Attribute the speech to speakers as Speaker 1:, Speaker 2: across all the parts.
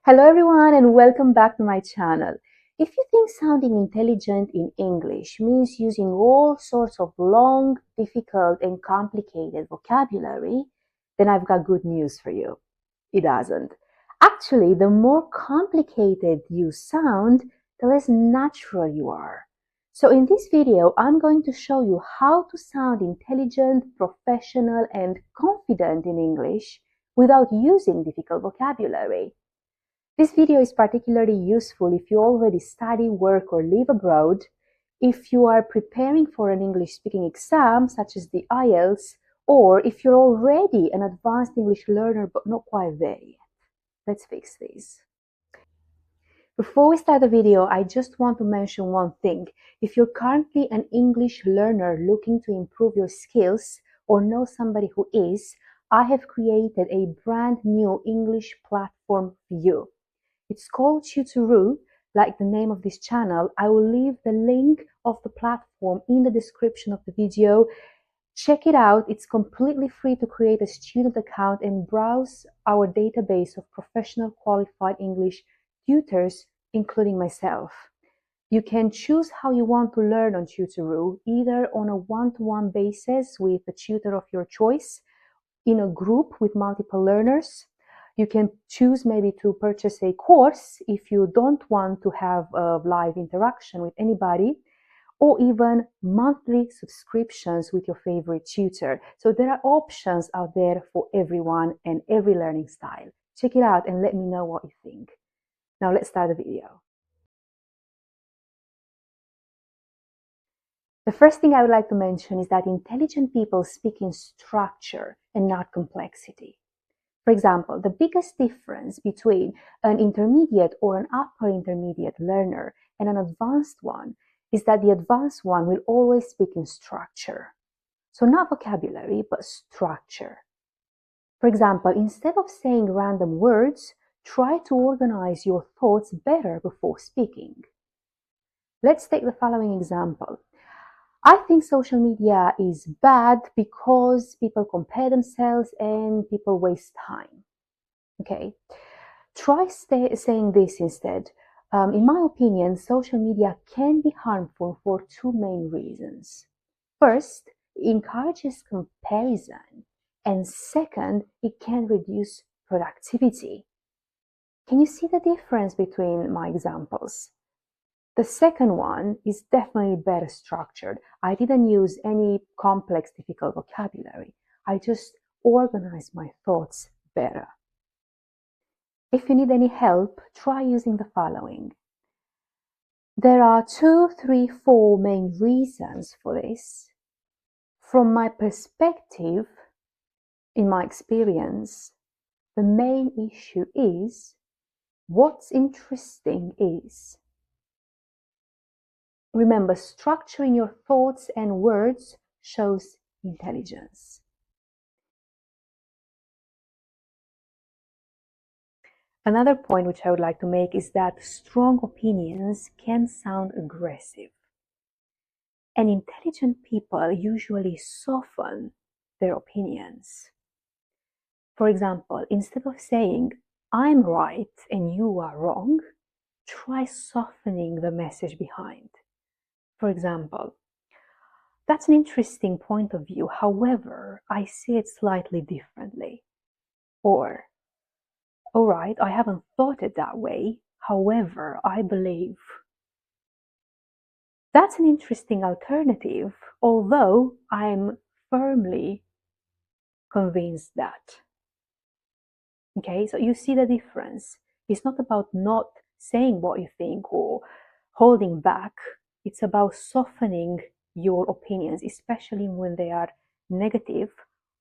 Speaker 1: Hello everyone and welcome back to my channel. If you think sounding intelligent in English means using all sorts of long, difficult and complicated vocabulary, then I've got good news for you. It doesn't. Actually, the more complicated you sound, the less natural you are. So in this video, I'm going to show you how to sound intelligent, professional and confident in English without using difficult vocabulary. This video is particularly useful if you already study, work, or live abroad, if you are preparing for an English speaking exam, such as the IELTS, or if you're already an advanced English learner but not quite there yet. Let's fix this. Before we start the video, I just want to mention one thing. If you're currently an English learner looking to improve your skills or know somebody who is, I have created a brand new English platform for you. It's called Tutorou, like the name of this channel. I will leave the link of the platform in the description of the video. Check it out. It's completely free to create a student account and browse our database of professional qualified English tutors, including myself. You can choose how you want to learn on Tutorou, either on a one-to-one basis with a tutor of your choice, in a group with multiple learners. You can choose maybe to purchase a course if you don't want to have a live interaction with anybody, or even monthly subscriptions with your favorite tutor. So there are options out there for everyone and every learning style. Check it out and let me know what you think. Now let's start the video. The first thing I would like to mention is that intelligent people speak in structure and not complexity. For example, the biggest difference between an intermediate or an upper intermediate learner and an advanced one is that the advanced one will always speak in structure. So not vocabulary, but structure. For example, instead of saying random words, try to organize your thoughts better before speaking. Let's take the following example. I think social media is bad because people compare themselves and people waste time. Okay, try saying this instead. In my opinion, social media can be harmful for two main reasons. First, it encourages comparison, and second, it can reduce productivity. Can you see the difference between my examples? The second one is definitely better structured. I didn't use any complex, difficult vocabulary. I just organized my thoughts better. If you need any help, try using the following. There are 2, 3, 4 main reasons for this. From my perspective, in my experience, the main issue is what's interesting is. Remember, structuring your thoughts and words shows intelligence. Another point which I would like to make is that strong opinions can sound aggressive. And intelligent people usually soften their opinions. For example, instead of saying, I'm right and you are wrong, try softening the message behind. For example, that's an interesting point of view. However, I see it slightly differently. Or, all right, I haven't thought it that way. However, I believe. That's an interesting alternative, although I'm firmly convinced that. Okay, so you see the difference. It's not about not saying what you think or holding back. It's about softening your opinions, especially when they are negative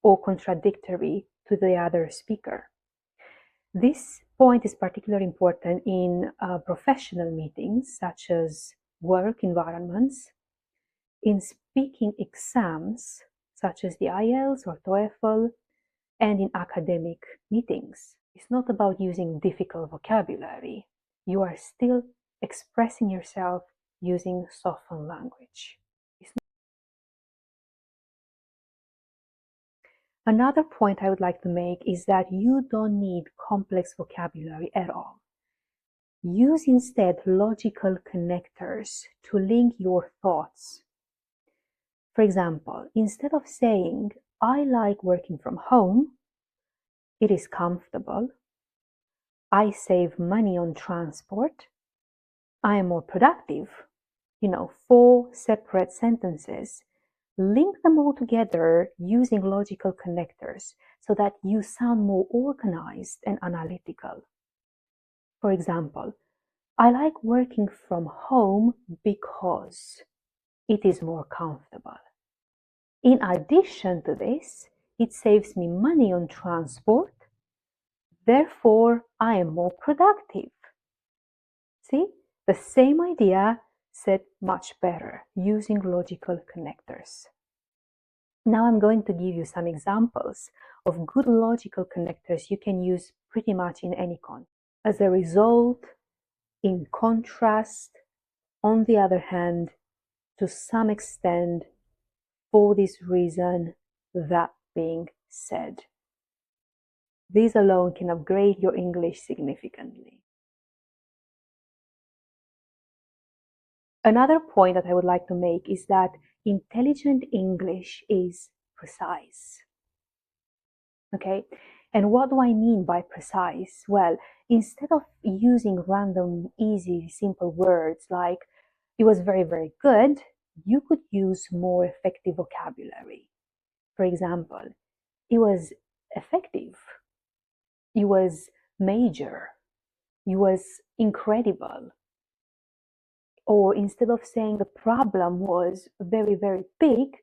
Speaker 1: or contradictory to the other speaker. This point is particularly important in professional meetings, such as work environments, in speaking exams, such as the IELTS or TOEFL, and in academic meetings. It's not about using difficult vocabulary. You are still expressing yourself using softened language. Another point I would like to make is that you don't need complex vocabulary at all. Use instead logical connectors to link your thoughts. For example, instead of saying, I like working from home, it is comfortable, I save money on transport, I am more productive. 4 separate sentences. Link them all together using logical connectors so that you sound more organized and analytical. For example, I like working from home because it is more comfortable. In addition to this, it saves me money on transport, therefore I am more productive. See, the same idea said much better using logical connectors. Now I'm going to give you some examples of good logical connectors you can use pretty much in any context. As a result, in contrast, on the other hand, to some extent, for this reason, that being said. These alone can upgrade your English significantly. Another point that I would like to make is that intelligent English is precise. Okay, and what do I mean by precise? Well, instead of using random, easy, simple words like it was very, very good, you could use more effective vocabulary. For example, it was effective, it was major, it was incredible. Or instead of saying the problem was very, very big,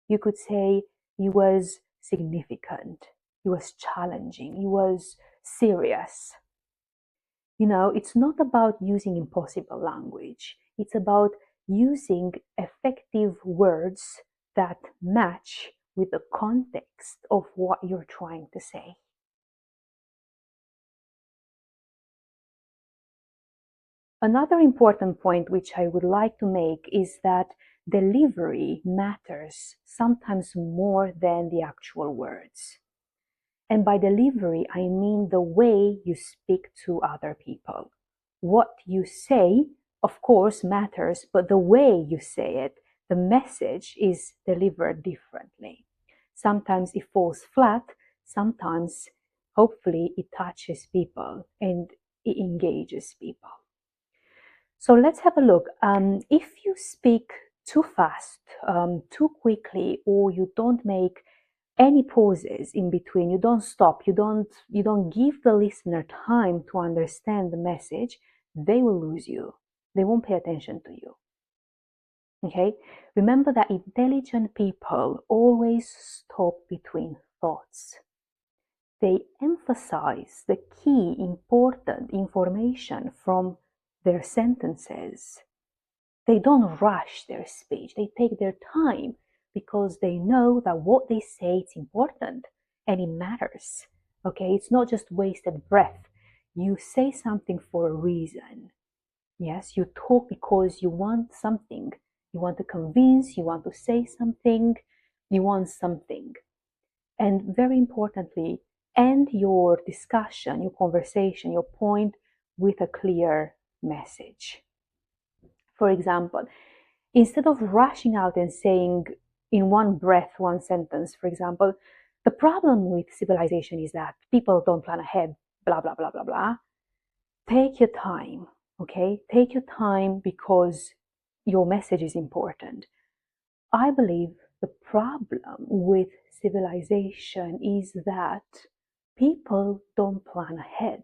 Speaker 1: you could say it was significant, it was challenging, it was serious. It's not about using impossible language. It's about using effective words that match with the context of what you're trying to say. Another important point which I would like to make is that delivery matters sometimes more than the actual words. And by delivery, I mean the way you speak to other people. What you say, of course, matters, but the way you say it, the message is delivered differently. Sometimes it falls flat, sometimes, hopefully, it touches people and it engages people. So let's have a look. If you speak too fast, too quickly, or you don't make any pauses in between, you don't stop, you don't give the listener time to understand the message, they will lose you. They won't pay attention to you. Okay? Remember that intelligent people always stop between thoughts. They emphasize the key important information from their sentences. They don't rush their speech. They take their time because they know that what they say is important and it matters. Okay, it's not just wasted breath. You say something for a reason. Yes, you talk because you want something. You want to convince, you want to say something, you want something. And very importantly, end your discussion, your conversation, your point with a clear message. For example, instead of rushing out and saying in one breath, one sentence, for example, the problem with civilization is that people don't plan ahead, blah, blah, blah, blah, blah. Take your time, okay? Take your time because your message is important. I believe the problem with civilization is that people don't plan ahead.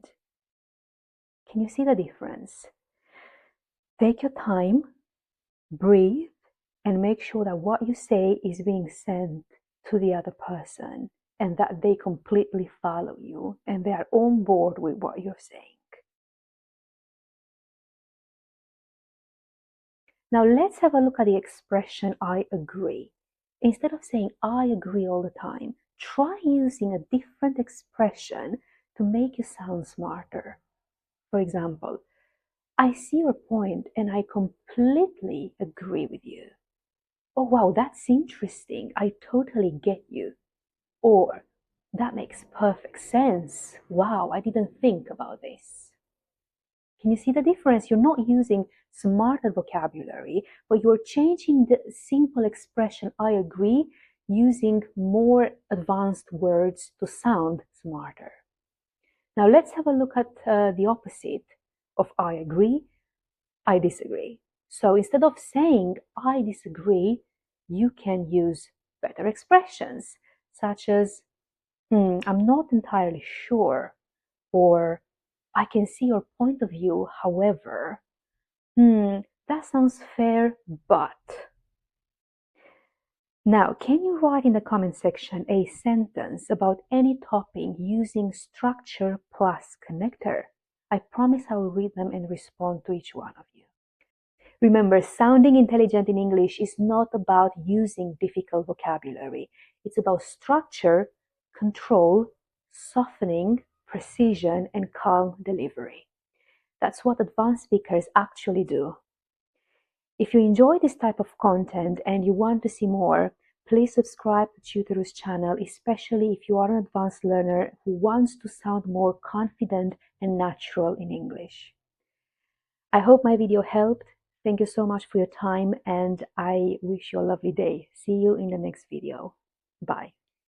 Speaker 1: Can you see the difference? Take your time, breathe, and make sure that what you say is being sent to the other person and that they completely follow you and they are on board with what you're saying. Now let's have a look at the expression I agree. Instead of saying I agree all the time, try using a different expression to make you sound smarter. For example, I see your point and I completely agree with you. Oh wow, that's interesting. I totally get you. Or that makes perfect sense. Wow, I didn't think about this. Can you see the difference? You're not using smarter vocabulary, but you're changing the simple expression I agree using more advanced words to sound smarter. Now let's have a look at the opposite of I agree, I disagree. So instead of saying I disagree, you can use better expressions such as I'm not entirely sure, or I can see your point of view, however, that sounds fair, but. Now, can you write in the comment section a sentence about any topic using structure plus connector? I promise I will read them and respond to each one of you. Remember, sounding intelligent in English is not about using difficult vocabulary. It's about structure, control, softening, precision, and calm delivery. That's what advanced speakers actually do. If you enjoy this type of content and you want to see more, please subscribe to Tutorou's channel, especially if you are an advanced learner who wants to sound more confident and natural in English. I hope my video helped. Thank you so much for your time, and I wish you a lovely day. See you in the next video. Bye.